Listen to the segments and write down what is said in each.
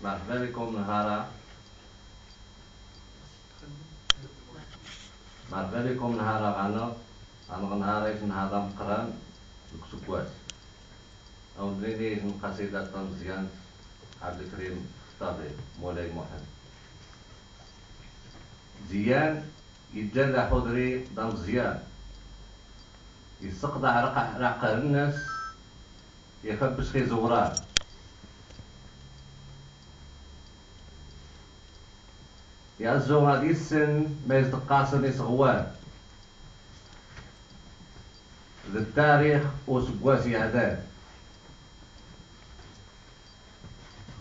مرحبا بكم نهارا مرحبا بكم نهارا غانا غنهاريش نهارا مقران الكسكواس أو درينيش من قصيدة مزيان عبد الكريم الطبيب مولاي محمد زيان يتجلى حضري دم زيان يستقضى رقع الناس يخبش خي زوران يعزو غادي السن ما يصدقاسن يصغوان ذا التاريخ وسقواسي عداد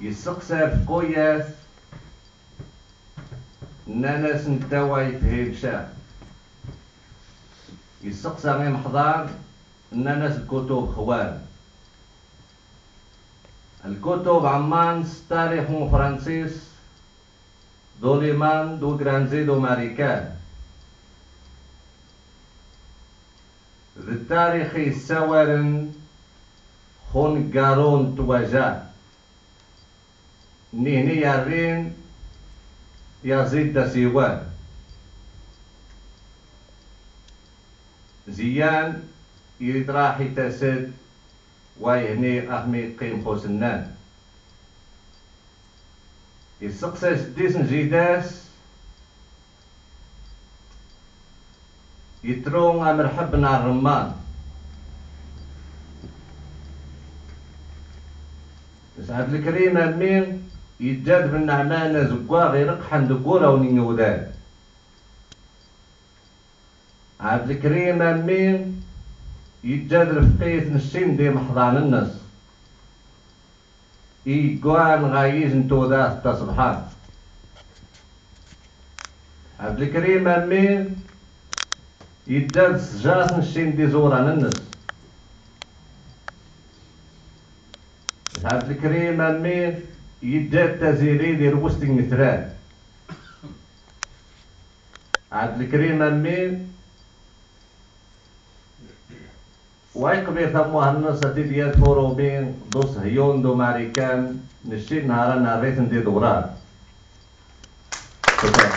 يسقسى في قوياس ناناس نتاوى فهيم شاه يسقسى غير محضان ناناس الكتب خوان الكتب عمان تاريخ مو فرانسيس دو ليمان دو جرانزي دو ماريكان ذا التاريخ يساورن خون قارون تواجه نهني يارين يزيد تسيوان زيان يدراحي تسد ويهني أخمي قيم خوسنان يسقساس ديسن جيداس يترون مرحبنا الرمان عبد الكريم أمين يتجاد بالنعمانة زقوا غير قحن دقورة ونيودان عبد الكريم أمين يتجاد رفقية نشين دي محضان الناس يقوان غايز نتوداس تصبحان عبد الكريم أمين يتجاد سجاس نشين دي زوران الناس عبد الكريم أمين يتجاد تزيري دي روستي مثران عبد الكريم أمين ويقبل ثموها الناس ديال فوروبين دو صهيون دو ماريكان نشي نهارا ناريت ندي دوران شكرا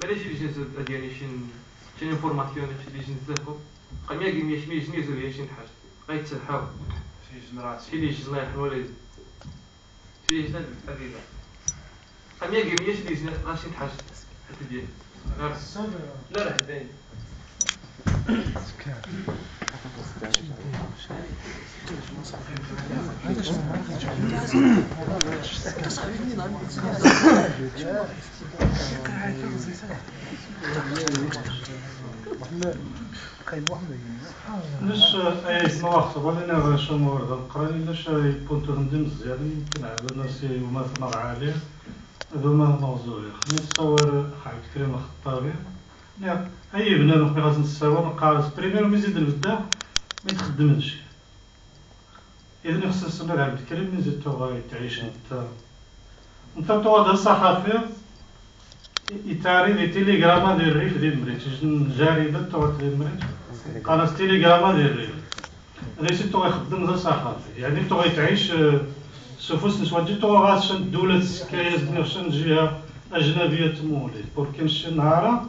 بلاش يجي ديالي شي انفورماسيون اللي يجي نزافو قام ياكي ميش نيزو لي شي حاجه غيتسلحاو شي جنرات شي اللي الله يرحم والديك شي جنات الحبيبه قام ياكي ميش لي غاشي حاجه حتى ديالي لا لا حدايا لاش اي نواخذ ولينا غاش مورد القراني لاش يبونتو ندم مزيان يمكن على الناس وما ثمر عليه هذوما موضوع نتصور حاج كريم الخطابي اي بنادم خصنا نتصور نقارس بريمير ومزيد نبدا ما يتخدمش اذا خصنا نستمر عبد الكريم مزيد تو تعيش انت تو هذا الصحفي يتاري دي تيليغراما ديال الريف ديال مريت جريده تو ديال مريت قناه تيليغراما ديال الريف هذا تو يخدم هذا الصحفي يعني تو يتعيش سوفوس نسواجي تو غاش الدولة السكاية نفسها جهة أجنبية تمولي بوركين شي نهارا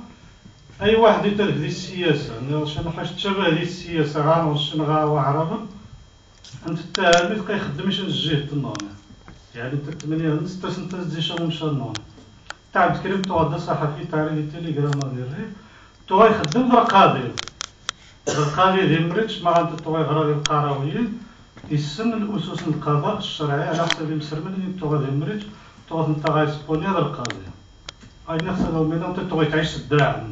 أي واحد يترك دي السياسة شنو حاش تشابه دي السياسة غانا شنو غا وعربا أنت التهامي تبقى يخدم شنو الجهة النوني يعني أنت 8 6 تزي شنو مشى النوني تاع عبد الكريم تو هذا صحفي تاع لي تيليغراما ديال الريف تو يخدم بالقاضي القاضي ديال مريتش ما غنت تو يغرا القرويين يسن الأسس القضاء الشرعي على حسب المسرمن اللي تغادي المريج تغادي نتا غايسبوني هذا القاضي أي نفس هذا الميدان تغادي تعيش الدراع